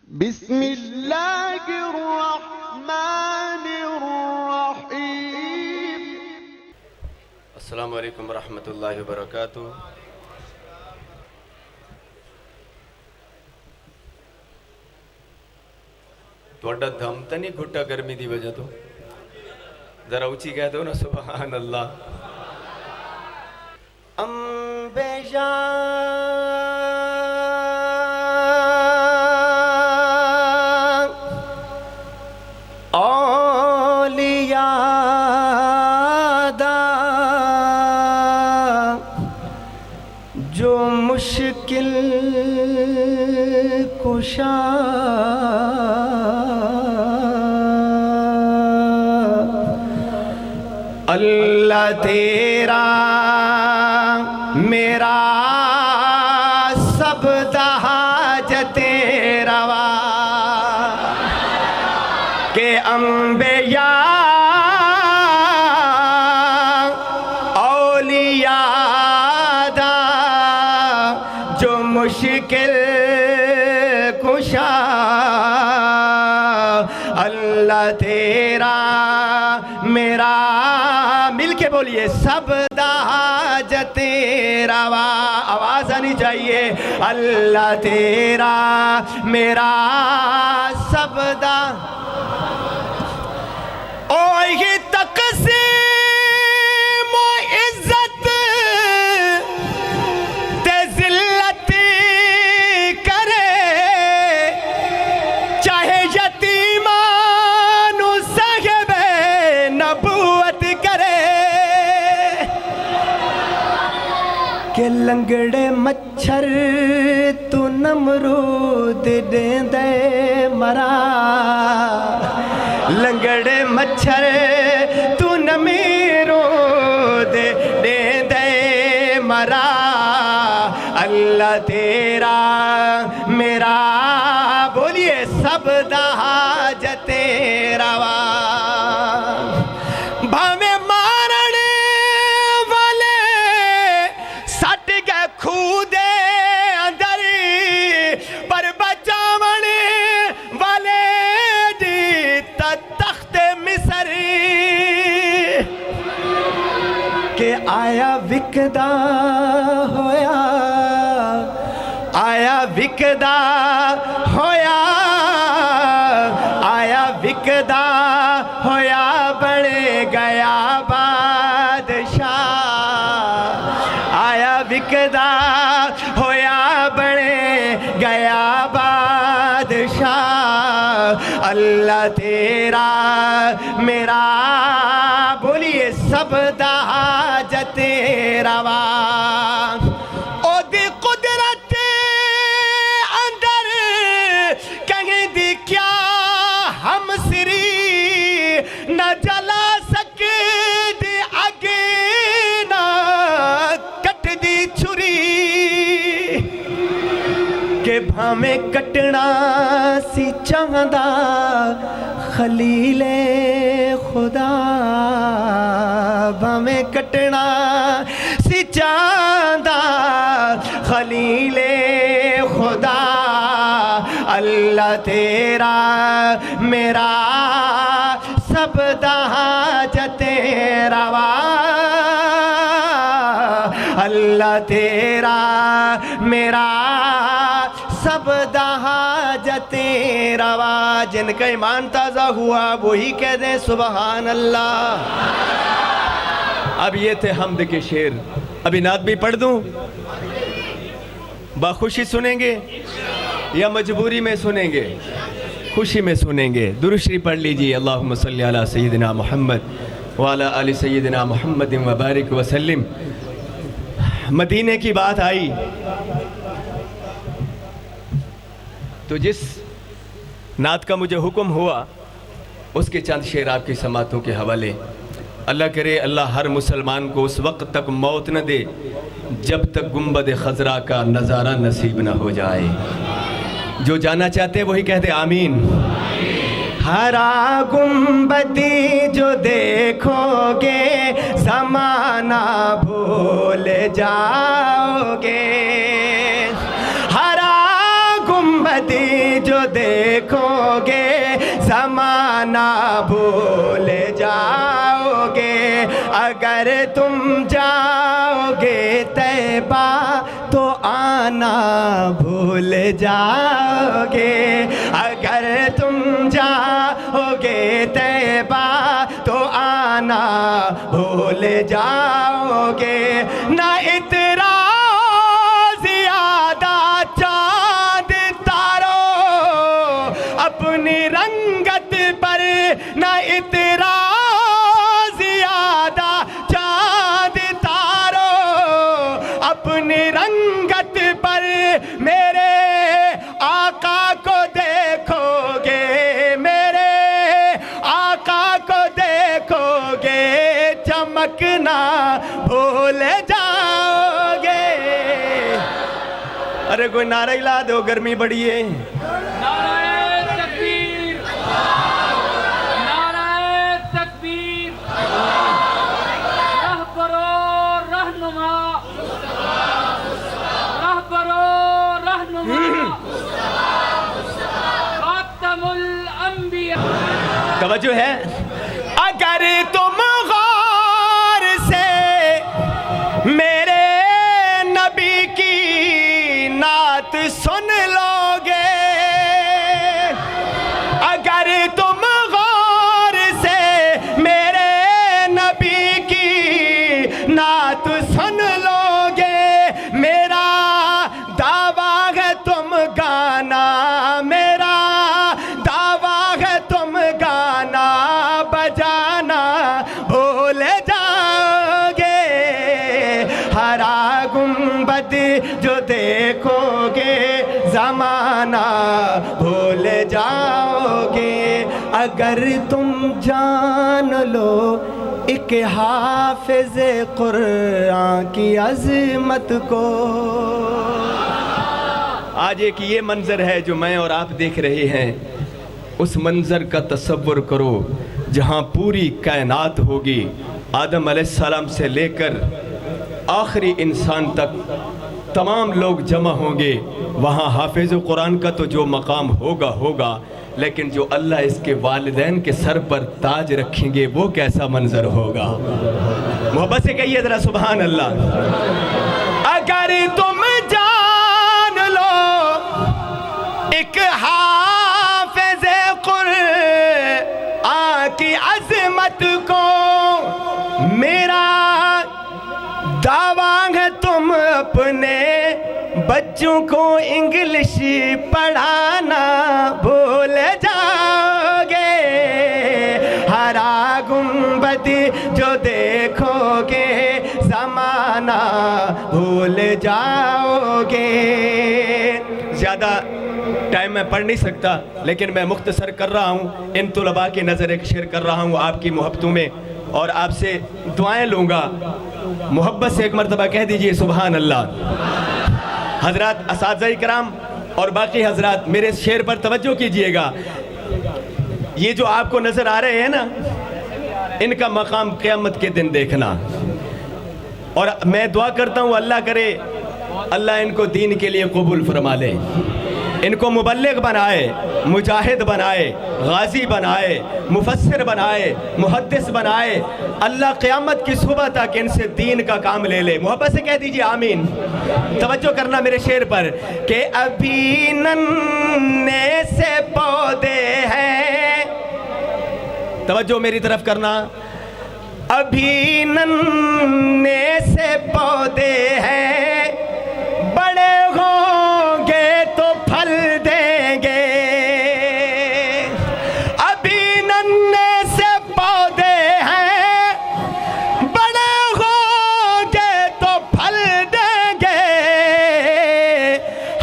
بسم اللہ الرحمن الرحیم۔ السلام علیکم ورحمۃ اللہ وبرکاتہ۔ تھوڑا دم تو نہیں گھٹا گرمی دی وجہ تو ذرا اونچی کہہ دو نا سبحان اللہ۔ جو مشکل کشا اللہ تیرا میرا سب حاجت روا کہ انبیاء مشکل کشا اللہ تیرا میرا، مل کے بولیے سب حاجت روا، آواز آنی چاہیے، اللہ تیرا میرا سب یہ تقسیم و عزت کہ لنگڑے مچھر تو نمرود دیں دے مرا، لنگڑے مچھر تو نمرود دیں دے مرا اللہ تیرا میرا، بولیے سب حاجت روا کہ آیا وکدا ہویا، آیا وکدا ہویا، آیا وکدا ہویا بڑے گیا بادشاہ، آیا وکدا ہویا بڑے گیا بادشاہ اللہ تیرا میرا، بولیے سب حاجت روا او دی قدرت اندر کہیں دی کیا ہم سری نہ جلا سکتی اگے نہ کٹ دی چھری کہ بھامیں کٹنا سی چاہندہ خلیل خدا، بھامیں کٹنا سی چاہندہ خلیل خدا اللہ تیرا میرا سب حاجت روا، اللہ تیرا میرا سب حاجت روا، جن کا ایمان تازہ ہوا وہی کہہ دیں سبحان اللہ۔ اب یہ تھے حمد کے شعر، ابھی نعت بھی پڑھ دوں، باخوشی سنیں گے یا مجبوری میں سنیں گے؟ خوشی میں سنیں گے۔ درود شریف پڑھ لیجئے، اللہم صلی علی سیدنا محمد وعلی آل سیدنا محمد وبارک وسلم۔ مدینے کی بات آئی تو جس نعت کا مجھے حکم ہوا اس کے چند شعر آپ کی سماعتوں کے حوالے۔ اللہ کرے اللہ ہر مسلمان کو اس وقت تک موت نہ دے جب تک گنبد خضرا کا نظارہ نصیب نہ ہو جائے۔ جو جانا چاہتے وہی کہہ دے آمین۔ ہرا گنبدی جو دیکھو گے زمانہ بھول جاؤ گے، ہرا گنبدی جو دیکھو گے زمانہ بھول جاؤ گے اگر تم جاؤ گے طیبہ تو آنا بھول جاؤ گے اگر تم جاؤ گے طیبہ تو آنا بھول جاؤ گے نہ اعتراض زیادہ چاند تارو اپنی رنگت پر نہ اعتراض زیادہ چاند تارو اپنی رنگت پر میرے آقا کو دیکھو گے میرے آقا کو دیکھو گے چمکنا بھول جاؤ گے ارے کوئی نعرہ ہلا دو گرمی بڑی ہے نعرہ تکبیر نعرہ تکبیر رہبر و رہنما رہبر و رہنما خاتم الانبیاء توجہ ہے اگر تم غور سے میرے نبی کی نعت سن لو گے اگر تم غور سے میرے نبی کی نعت سن لو گے میرا دعویٰ ہے تم گانا میرا دعویٰ ہے تم گانا بجانا بھول جاؤ گے ہرا گنبد جو دیکھو گے زمانہ بھول جاؤ گے اگر تم جان لو ایک حافظ قرآن کی عظمت کو آج ایک یہ منظر ہے جو میں اور آپ دیکھ رہے ہیں اس منظر کا تصور کرو جہاں پوری کائنات ہوگی آدم علیہ السلام سے لے کر آخری انسان تک تمام لوگ جمع ہوں گے وہاں حافظ قرآن کا تو جو مقام ہوگا لیکن جو اللہ اس کے والدین کے سر پر تاج رکھیں گے وہ کیسا منظر ہوگا محبت سے کہیے ذرا سبحان اللہ اگر تم جان لو ایک حافظ قرآن کی عظمت کو میرا دعویٰ ہے تم اپنے بچوں کو انگلش پڑھانا بھول جاؤ گے ہرا گنبد جو دیکھو گے زمانہ بھول جاؤ گے زیادہ ٹائم میں پڑھ نہیں سکتا لیکن میں مختصر کر رہا ہوں ان طلباء کی نظر ایک شیئر کر رہا ہوں آپ کی محبتوں میں اور آپ سے دعائیں لوں گا محبت سے ایک مرتبہ کہہ دیجئے سبحان اللہ حضرات اساتذہ کرام اور باقی حضرات میرے اس شعر پر توجہ کیجئے گا یہ جو آپ کو نظر آ رہے ہیں نا ان کا مقام قیامت کے دن دیکھنا اور میں دعا کرتا ہوں اللہ کرے اللہ ان کو دین کے لیے قبول فرما لے ان کو مبلغ بنائے مجاہد بنائے غازی بنائے مفسر بنائے محدث بنائے اللہ قیامت کی صبح تک ان سے دین کا کام لے لے محبت سے کہہ دیجئے آمین توجہ کرنا میرے شعر پر کہ ابھی ننے سے پودے ہیں توجہ میری طرف کرنا ابھی ننے سے پودے ہیں بڑے ہوں گے تو پھل دیں گے ابھی ننے سے پودے ہیں بڑے ہوں گے تو پھل دیں گے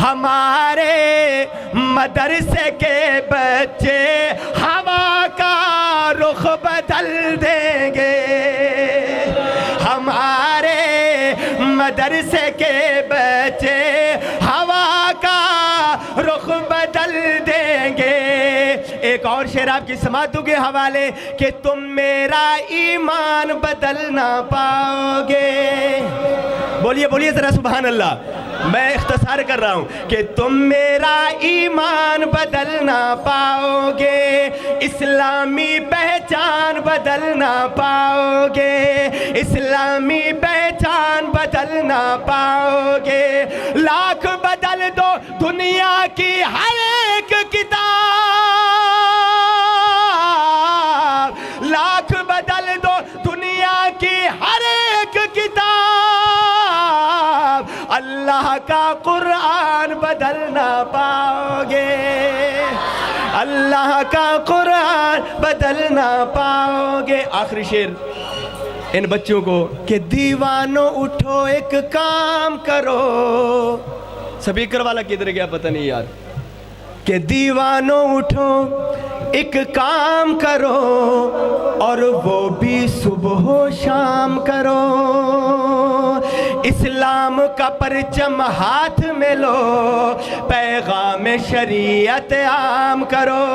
ہمارے مدرسے کے بچے ہوا کا رخ بدل دیں گے ہمارے مدرسے کے بچے ہوا کا رخ بدل دیں گے ایک اور شعر آپ کی سماعتوں کے حوالے کہ تم میرا ایمان بدل نہ پاؤ گے. بولیے بولیے ذرا سبحان اللہ. میں اختصار کر رہا ہوں کہ تم میرا ایمان بدل نہ پاؤ گے, اسلامی پہچان بدل نہ پاؤ گے, اسلامی پہچان بدل نہ پاؤ گے. لاکھ بدل دو دنیا کی ہر ایک کتاب, لاکھ بدل دو دنیا کی ہر ایک کتاب, اللہ کا قرآن بدل نہ پاؤ گے, اللہ کا قرآن بدل نہ پاؤ گے. آخری شعر ان بچوں کو کہ دیوانوں اٹھو ایک کام کرو. سپیکر والا کدھر گیا پتہ نہیں یار. کہ دیوانوں اٹھو ایک کام کرو اور وہ بھی صبح و شام کرو. اسلام کا پرچم ہاتھ میں لو, پیغام شریعت عام کرو.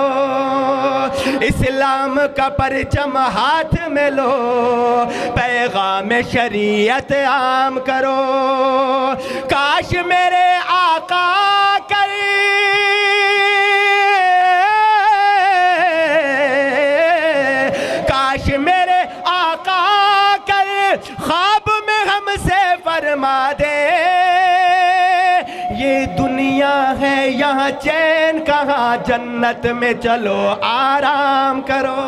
اسلام کا پرچم ہاتھ میں لو, پیغام شریعت عام کرو. کاش میرے آقا کاش میرے آقا کر خواب میں ہم سے فرما دے, یہ دنیا ہے یہاں چین کہاں, جنت میں چلو آرام کرو.